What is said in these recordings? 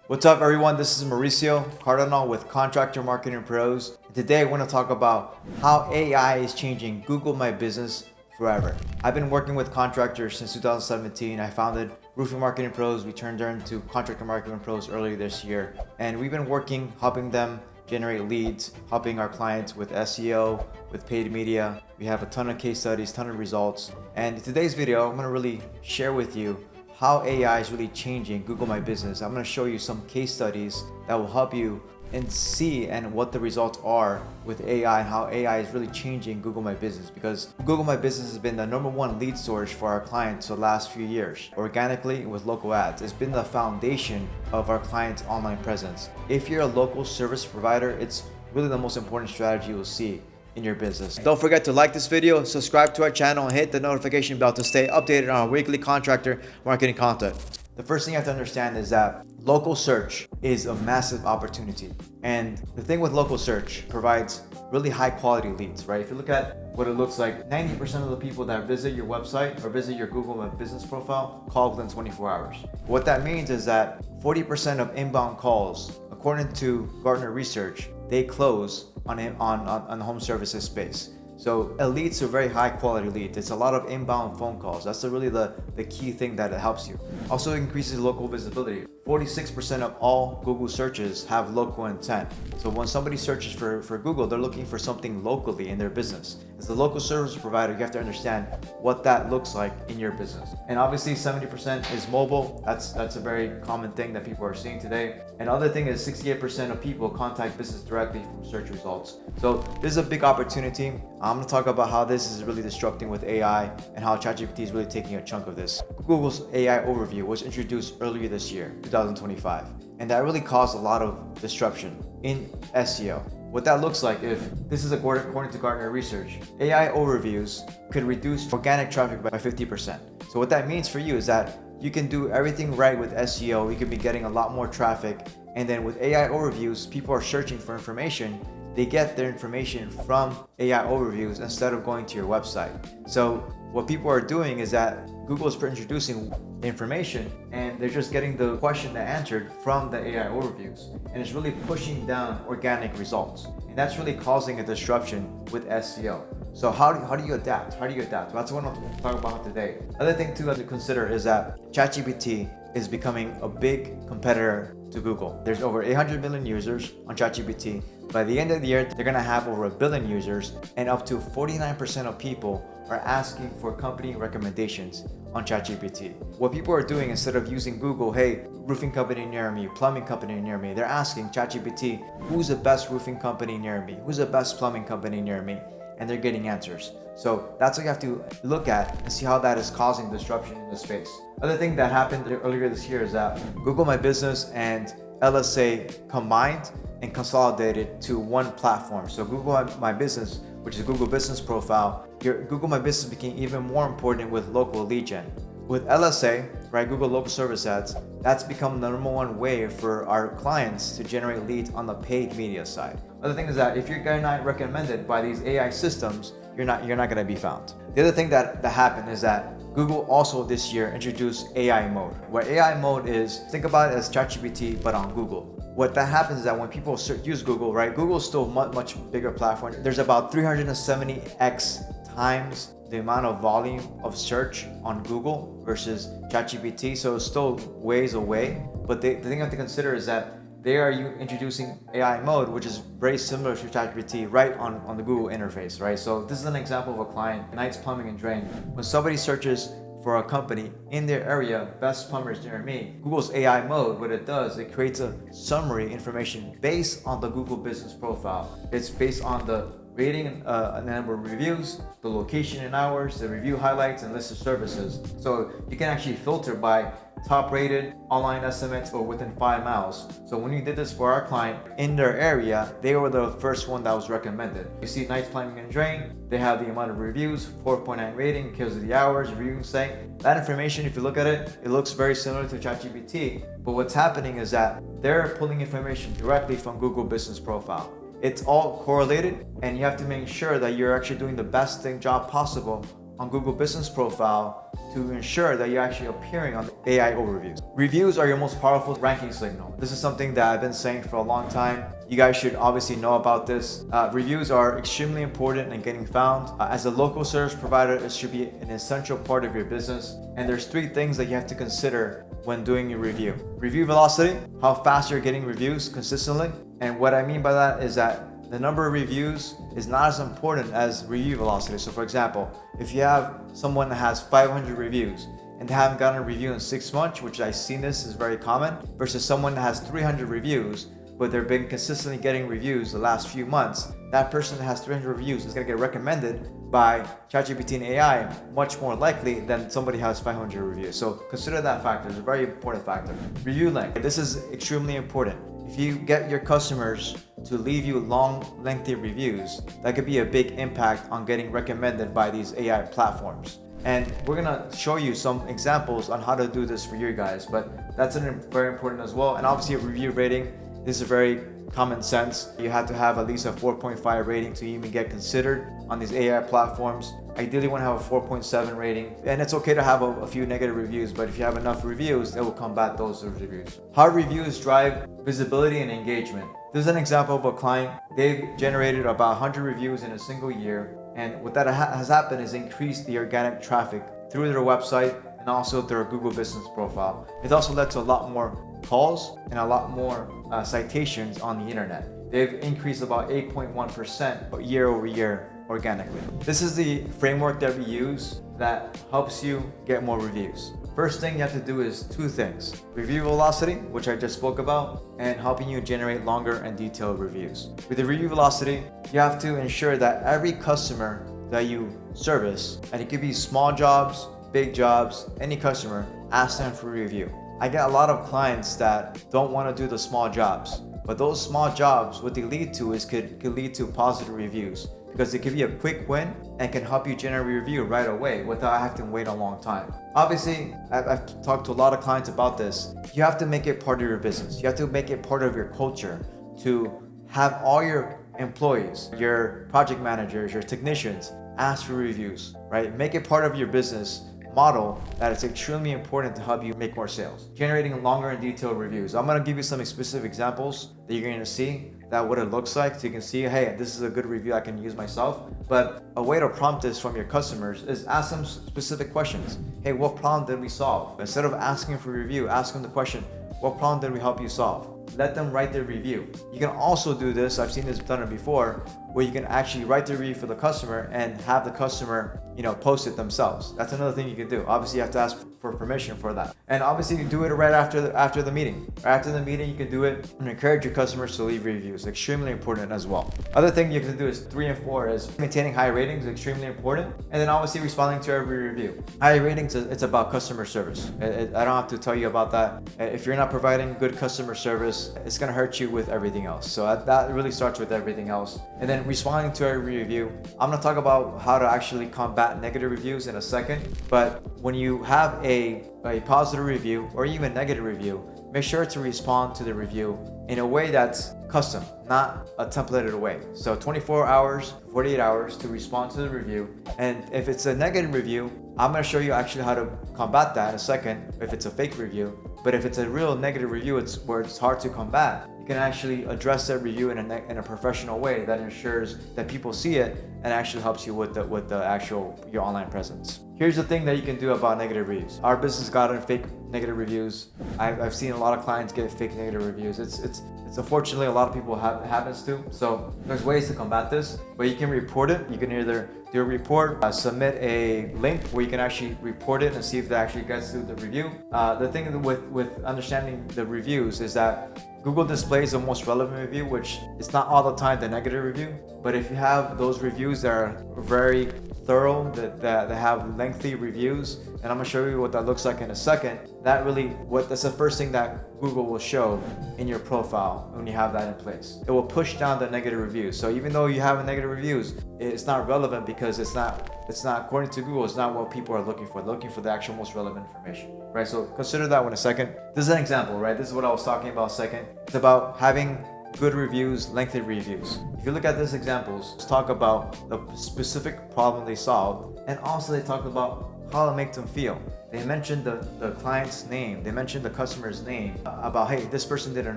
What's up, everyone? This is Mauricio Cardenal with Contractor Marketing Pros. Today I want to talk about how AI is changing Google My Business forever. I've been working with contractors since 2017. I founded Roofing Marketing Pros. We turned into Contractor Marketing Pros earlier this year. And we've been working, helping them generate leads, helping our clients with SEO, with paid media. We have a ton of case studies, ton of results. And in today's video, I'm going to really share with you how AI is really changing Google My Business. I'm going to show you some case studies that will help you and see and what the results are with AI and how AI is really changing Google My Business, because Google My Business has been the #1 lead source for our clients for the last few years, organically with local ads. It's been the foundation of our clients' online presence. If you're a local service provider, it's really the most important strategy you'll see in your business. Don't forget to like this video, subscribe to our channel, and hit the notification bell to stay updated on our weekly contractor marketing content. The first thing you have to understand is that local search is a massive opportunity. And the thing with local search provides really high quality leads, right? If you look at what it looks like, 90% of the people that visit your website or visit your Google My Business profile call within 24 hours. What that means is that 40% of inbound calls, according to Gartner research, they close on the home services space. So it leads to very high quality leads. It's a lot of inbound phone calls. That's really the key thing that it helps you. Also increases local visibility. 46% of all Google searches have local intent. So when somebody searches for Google, they're looking for something locally in their business. As a local service provider, you have to understand what that looks like in your business. And obviously 70% is mobile. That's a very common thing that people are seeing today. And other thing is 68% of people contact business directly from search results. So this is a big opportunity. I'm going to talk about how this is really disrupting with AI and how ChatGPT is really taking a chunk of this. Google's AI overview was introduced earlier this year, 2025, and that really caused a lot of disruption in SEO. What that looks like, if this is according to Gartner research, AI overviews could reduce organic traffic by 50%. So what that means for you is that you can do everything right with SEO. You could be getting a lot more traffic, and then with AI overviews, people are searching for information. They get their information from AI overviews instead of going to your website. So what people are doing is that Google is introducing information and they're just getting the question answered from the AI overviews. And it's really pushing down organic results. And that's really causing a disruption with SEO. So how do you adapt? How do you adapt? That's what I want to talk about today. Other thing too to consider is that ChatGPT is becoming a big competitor to Google. There's over 800 million users on ChatGPT. By the end of the year, they're gonna have over 1 billion users, and up to 49% of people are asking for company recommendations on ChatGPT. What people are doing, instead of using Google, hey, roofing company near me, plumbing company near me, they're asking ChatGPT, who's the best roofing company near me? Who's the best plumbing company near me? And they're getting answers. So that's what you have to look at and see how that is causing disruption in the space. Other thing that happened earlier this year is that Google My Business and LSA combined and consolidated to one platform. So Google My Business, which is Google Business Profile, your Google My Business became even more important with local lead gen. With LSA, right, Google Local Service Ads, that's become the #1 way for our clients to generate leads on the paid media side. Other thing is that if you're not recommended by these AI systems, you're not going to be found. The other thing that happened is that Google also this year introduced AI mode, where AI mode is, think about it as ChatGPT, but on Google. What that happens is that when people use Google, right, Google's still a much bigger platform. There's about 370x times the amount of volume of search on Google versus ChatGPT, so it's still ways away. But the thing I have to consider is that they are introducing AI mode, which is very similar to ChatGPT right on the Google interface, right? So this is an example of a client, Knight's Plumbing and Drain. When somebody searches for a company in their area, best plumbers near me, Google's AI mode, what it does, it creates a summary information based on the Google Business Profile. It's based on the rating, a number of reviews, the location and hours, the review highlights, and list of services. So you can actually filter by top rated, online estimates, or within 5 miles. So when we did this for our client in their area, they were the first one that was recommended. You see Knight's Plumbing and Drain, they have the amount of reviews, 4.9 rating, kills of the hours, reviewing site. That information, if you look at it, it looks very similar to ChatGPT, but what's happening is that they're pulling information directly from Google Business Profile. It's all correlated, and you have to make sure that you're actually doing the best job possible on Google Business Profile to ensure that you're actually appearing on the AI overviews. Reviews are your most powerful ranking signal. This is something that I've been saying for a long time. You guys should obviously know about this. Reviews are extremely important in getting found. As a local service provider, it should be an essential part of your business. And there's 3 things that you have to consider when doing your review. Review velocity, how fast you're getting reviews consistently. And what I mean by that is that the number of reviews is not as important as review velocity. So for example, if you have someone that has 500 reviews and they haven't gotten a review in 6 months, which I've seen this is very common, versus someone that has 300 reviews, but they've been consistently getting reviews the last few months, that person that has 300 reviews is gonna get recommended by ChatGPT and AI much more likely than somebody who has 500 reviews. So consider that factor. It's a very important factor. Review length. This is extremely important. If you get your customers to leave you long, lengthy reviews, that could be a big impact on getting recommended by these AI platforms. And we're gonna show you some examples on how to do this for you guys, but that's very important as well. And obviously a review rating, this is very common sense. You have to have at least a 4.5 rating to even get considered on these AI platforms. Ideally, you want to have a 4.7 rating, and it's okay to have a few negative reviews, but if you have enough reviews, it will combat those reviews. How reviews drive visibility and engagement. This is an example of a client. They've generated about 100 reviews in a single year, and what that has happened is increased the organic traffic through their website and also their Google Business Profile. It's also led to a lot more calls and a lot more citations on the internet. They've increased about 8.1% year over year organically. This is the framework that we use that helps you get more reviews. First thing you have to do is 2 things. Review velocity, which I just spoke about, and helping you generate longer and detailed reviews. With the review velocity, you have to ensure that every customer that you service, and it could be small jobs, big jobs, any customer, ask them for a review. I get a lot of clients that don't want to do the small jobs, but those small jobs, what they lead to is could lead to positive reviews, because it could be a quick win and can help you generate a review right away without having to wait a long time. Obviously, I've talked to a lot of clients about this. You have to make it part of your business. You have to make it part of your culture to have all your employees, your project managers, your technicians ask for reviews, right? Make it part of your business model that it's extremely important to help you make more sales. Generating longer and detailed reviews. I'm gonna give you some specific examples that you're gonna see that what it looks like, so you can see, hey, this is a good review I can use myself. But a way to prompt this from your customers is ask them specific questions. Hey, what problem did we solve? Instead of asking for a review, ask them the question, what problem did we help you solve? Let them write their review. You can also do this, I've seen this done it before, where you can actually write the review for the customer and have the customer, post it themselves. That's another thing you can do. Obviously, you have to ask for permission for that. And obviously, you do it right after the meeting. After the meeting, you can do it and encourage your customers to leave reviews. Extremely important as well. Other thing you can do is 3 and 4 is maintaining high ratings, extremely important. And then obviously responding to every review. High ratings, it's about customer service. I don't have to tell you about that. If you're not providing good customer service, it's gonna hurt you with everything else. So that really starts with everything else. And then responding to every review. I'm gonna talk about how to actually combat negative reviews in a second. But when you have a positive review or even negative review, make sure to respond to the review in a way that's custom, not a templated way. So 24 hours, 48 hours to respond to the review. And if it's a negative review, I'm gonna show you actually how to combat that in a second if it's a fake review. But if it's a real negative review, where it's hard to combat, you can actually address that review in a professional way that ensures that people see it and actually helps you with the actual your online presence. Here's the thing that you can do about negative reviews. Our business got fake negative reviews. I've seen a lot of clients get fake negative reviews. It's unfortunately a lot of people happens to. So there's ways to combat this, but you can report it. You can either do a report, submit a link where you can actually report it and see if that actually gets through the review. The thing with understanding the reviews is that Google displays the most relevant review, which is not all the time the negative review. But if you have those reviews that are very thorough, that have lengthy reviews, and I'm gonna show you what that looks like in a second, that's the first thing that Google will show in your profile when you have that in place. It will push down the negative reviews. So even though you have negative reviews, it's not relevant because it's not according to Google, it's not what people are looking for. They're looking for the actual most relevant information, right? So consider that one a second. This is an example, right? This is what I was talking about a second. It's about having good reviews, lengthy reviews. If you look at these examples, let's talk about the specific problem they solved, and also they talk about how it makes them feel. They mentioned the client's name, they mentioned the customer's name, about, hey, this person did an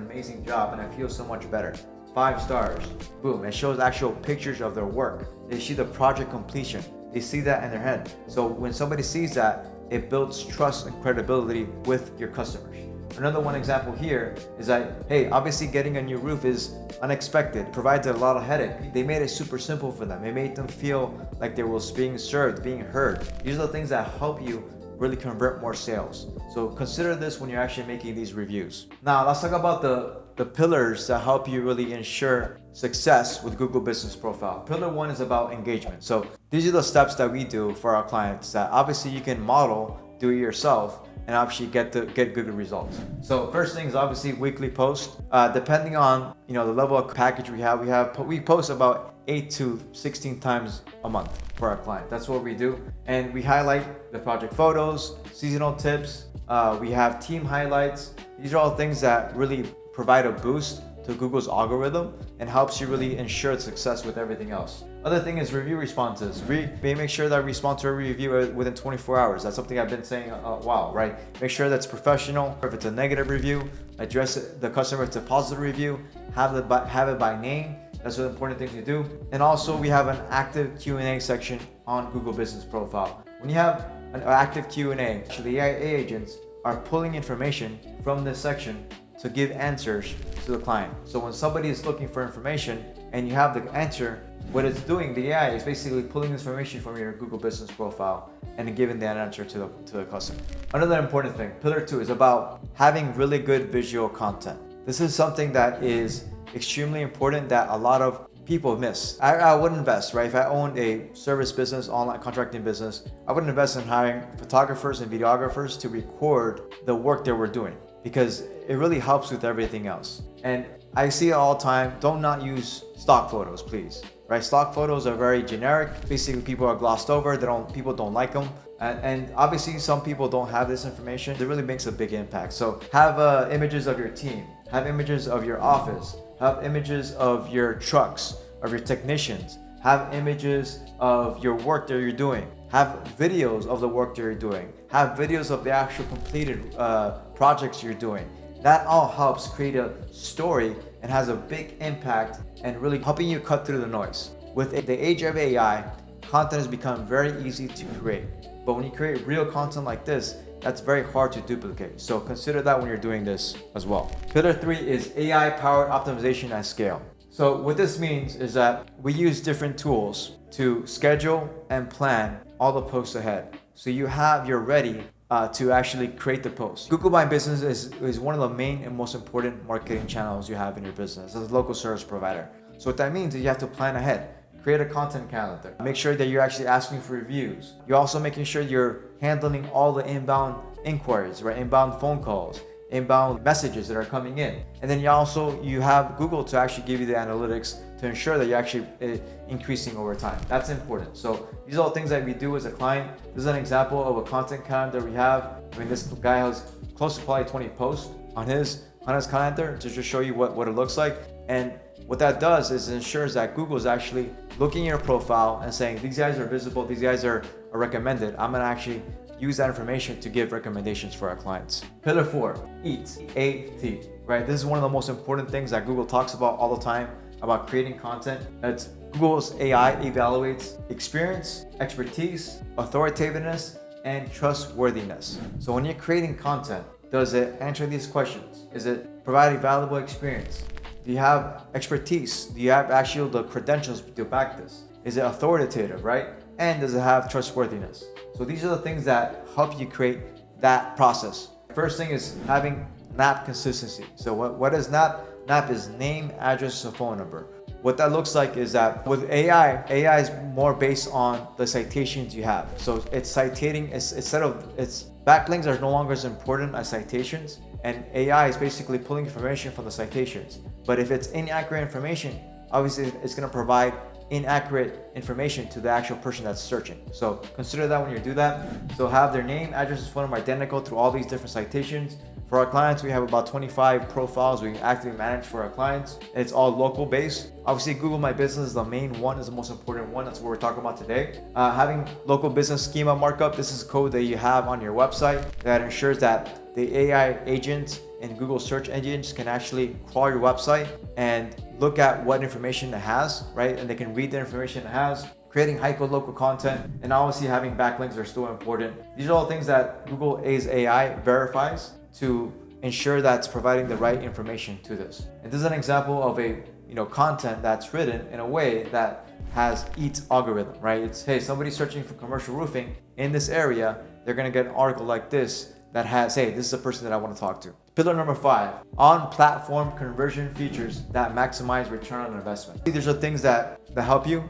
amazing job and I feel so much better. 5 stars, boom, it shows actual pictures of their work. They see the project completion, they see that in their head. So when somebody sees that, it builds trust and credibility with your customers. Another one example here is that, hey, obviously getting a new roof is unexpected, provides a lot of headache. They made it super simple for them. It made them feel like they were being served, being heard. These are the things that help you really convert more sales. So consider this when you're actually making these reviews. Now let's talk about the pillars that help you really ensure success with Google Business Profile. Pillar 1 is about engagement. So these are the steps that we do for our clients that obviously you can model, do it yourself, and actually get good results. So first thing is obviously weekly post. Depending on the level of package we post about 8 to 16 times a month for our client. That's what we do, and we highlight the project photos, seasonal tips. We have team highlights. These are all things that really provide a boost to Google's algorithm and helps you really ensure success with everything else. Other thing is review responses. We make sure that we respond to a review within 24 hours. That's something I've been saying a while, right? Make sure that's professional. If it's a negative review, address the customer. If it's a positive review, have it by name. That's an important thing to do. And also we have an active Q&A section on Google Business Profile. When you have an active Q&A, actually the AI agents are pulling information from this section to give answers to the client. So when somebody is looking for information and you have the answer, what it's doing, the AI is basically pulling information from your Google Business Profile and giving that answer to the customer. Another important thing, pillar 2, is about having really good visual content. This is something that is extremely important that a lot of people miss. I would invest, right? If I owned a service business, online contracting business, I would invest in hiring photographers and videographers to record the work that we're doing, because it really helps with everything else. And I see it all the time, don't not use stock photos, please. Right? Stock photos are very generic. Basically, people are glossed over. People don't like them. And obviously, some people don't have this information. It really makes a big impact. So have images of your team, have images of your office, have images of your trucks, of your technicians, have images of your work that you're doing, have videos of the work that you're doing, have videos of the actual completed projects you're doing. That all helps create a story and has a big impact and really helping you cut through the noise. With the age of AI, content has become very easy to create. But when you create real content like this, that's very hard to duplicate. So consider that when you're doing this as well. Pillar 3 is AI-powered optimization at scale. So what this means is that we use different tools to schedule and plan all the posts ahead. So you're ready to actually create the post. Google My Business is one of the main and most important marketing channels you have in your business as a local service provider. So what that means is you have to plan ahead, create a content calendar, make sure that you're actually asking for reviews. You're also making sure you're handling all the inbound inquiries, right? Inbound phone calls, inbound messages that are coming in. And then you have Google to actually give you the analytics to ensure that you're actually increasing over time. That's important. So these are all things that we do as a client. This is an example of a content calendar we have. I mean, this guy has close to probably 20 posts on his calendar to just show you what it looks like. And what that does is it ensures that Google is actually looking at your profile and saying, these guys are visible, these guys are recommended. I'm gonna actually use that information to give recommendations for our clients. Pillar 4, EEAT, right? This is one of the most important things that Google talks about all the time about creating content. That's Google's AI evaluates experience, expertise, authoritativeness, and trustworthiness. So when you're creating content, does it answer these questions? Is it providing valuable experience? Do you have expertise? Do you have actually the credentials to back this? Is it authoritative, right? And does it have trustworthiness? So these are the things that help you create that process. First thing is having NAP consistency. So what is NAP? NAP is name, address, and phone number. What that looks like is that with AI is more based on the citations you have. So it's citating, its backlinks are no longer as important as citations, and AI is basically pulling information from the citations. But if it's inaccurate information, obviously it's going to provide inaccurate information to the actual person that's searching. So consider that when you do that. So have their name, address, and phone number identical through all these different citations. For our clients, we have about 25 profiles we actively manage for our clients. It's all local based. Obviously, Google My Business is the main one, is the most important one. That's what we're talking about today. Having local business schema markup. This is code that you have on your website that ensures that the AI agent and Google search engines can actually crawl your website and look at what information it has, right? And they can read the information it has. Creating hyper-local content, and obviously having backlinks are still important. These are all things that Google AI verifies to ensure that it's providing the right information to this. And this is an example of a content that's written in a way that has EEAT algorithm, right? It's, hey, somebody's searching for commercial roofing in this area, they're gonna get an article like this that has, hey, this is the person that I want to talk to. Pillar number 5, on-platform conversion features that maximize return on investment. These are things that help you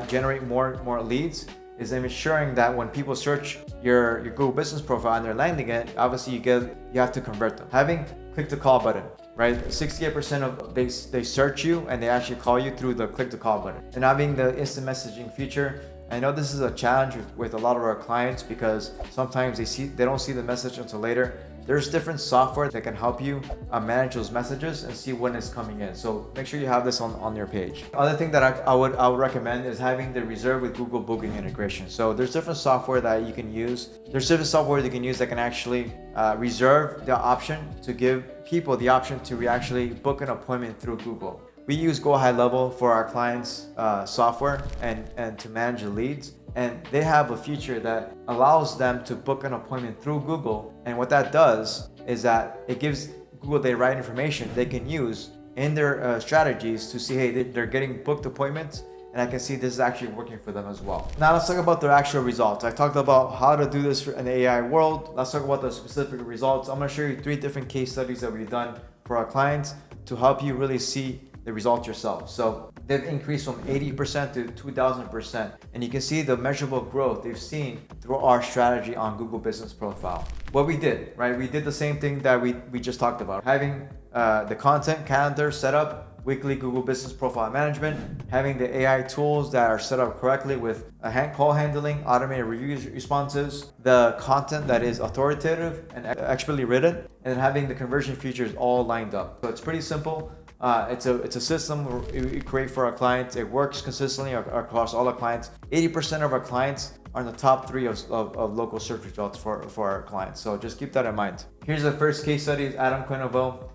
generate more leads, is ensuring that when people search your Google business profile and they're landing it, obviously you have to convert them. Having click to call button, right? 68% of they search you and they actually call you through the click to call button. And having the instant messaging feature. I know this is a challenge with a lot of our clients because sometimes they don't see the message until later. There's different software that can help you manage those messages and see when it's coming in. So make sure you have this on your page. Other thing that I would recommend is having the reserve with Google booking integration. So there's different software that you can use. There's different software you can use that can actually reserve the option to give people the option to actually book an appointment through Google. We use Go High Level for our clients' software and to manage the leads. And they have a feature that allows them to book an appointment through Google. And what that does is that it gives Google the right information they can use in their strategies to see, hey, they're getting booked appointments. And I can see this is actually working for them as well. Now let's talk about the actual results. I talked about how to do this in the AI world. Let's talk about the specific results. I'm going to show you 3 different case studies that we've done for our clients to help you really see the results yourself. So they've increased from 80% to 2000%. And you can see the measurable growth they've seen through our strategy on Google Business Profile. What we did, right? We did the same thing that we just talked about. Having the content calendar set up, weekly Google Business Profile management, having the AI tools that are set up correctly with call handling, automated review responses, the content that is authoritative and expertly written, and then having the conversion features all lined up. So it's pretty simple. It's a system we create for our clients. It works consistently across all our clients. 80% of our clients are in the top 3 of local search results for our clients. So just keep that in mind. Here's the first case study, is Adam Quinovo.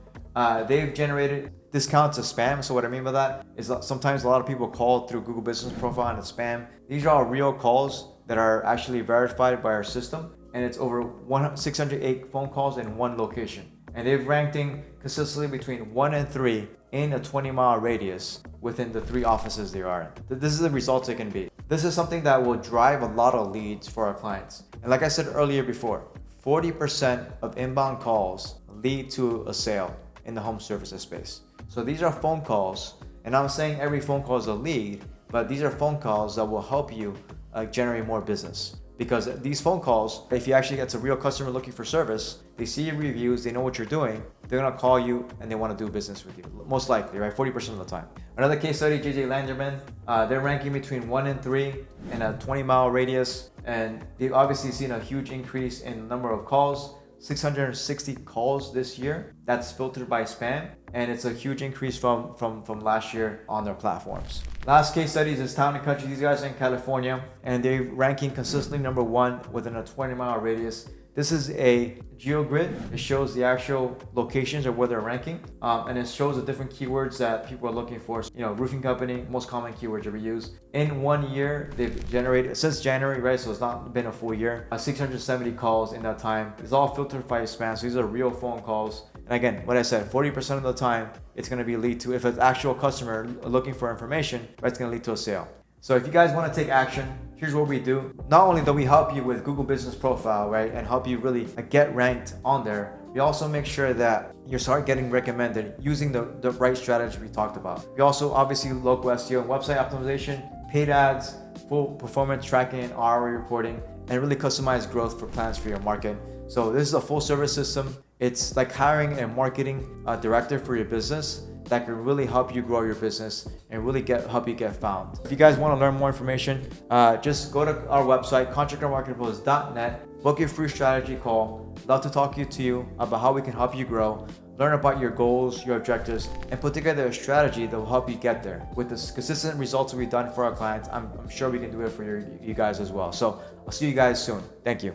They've generated discounts of spam. So what I mean by that is that sometimes a lot of people call through Google Business Profile and it's spam. These are all real calls that are actually verified by our system. And it's over 608 phone calls in 1 location. And they've ranking consistently between 1 and 3 in a 20-mile radius within the 3 offices they are in. This is the results it can be. This is something that will drive a lot of leads for our clients. And like I said earlier before, 40% of inbound calls lead to a sale in the home services space. So these are phone calls, and I'm saying every phone call is a lead, but these are phone calls that will help you generate more business. Because these phone calls, if you actually get a real customer looking for service, they see your reviews, they know what you're doing, they're gonna call you and they wanna do business with you. Most likely, right? 40% of the time. Another case study, JJ Landerman, they're ranking between 1 and 3 in a 20-mile radius. And they've obviously seen a huge increase in the number of calls. 660 calls this year. That's filtered by spam, and it's a huge increase from last year on their platforms. Last case studies is Town and Country. These guys are in California, and they're ranking consistently number 1 within a 20-mile radius. This is a GeoGrid. It shows the actual locations of where they're ranking, and it shows the different keywords that people are looking for. You know, roofing company, most common keywords ever used. In 1 year, they've generated, since January, right? So it's not been a full year, 670 calls in that time. It's all filtered by spam. So these are real phone calls. And again, what I said, 40% of the time, it's going to be lead to, if it's actual customer looking for information, right, it's going to lead to a sale. So if you guys want to take action, here's what we do. Not only do we help you with Google Business Profile, right, and help you really get ranked on there, we also make sure that you start getting recommended using the right strategy we talked about. We also obviously local SEO and website optimization, paid ads, full performance tracking and ROI reporting, and really customized growth for plans for your market. So this is a full service system. It's like hiring a marketing director for your business that can really help you grow your business and really help you get found. If you guys want to learn more information, just go to our website, contractormarketingpros.net, book a free strategy call. Love to talk to you about how we can help you grow, learn about your goals, your objectives, and put together a strategy that will help you get there. With the consistent results we've done for our clients, I'm sure we can do it for you guys as well. So I'll see you guys soon. Thank you.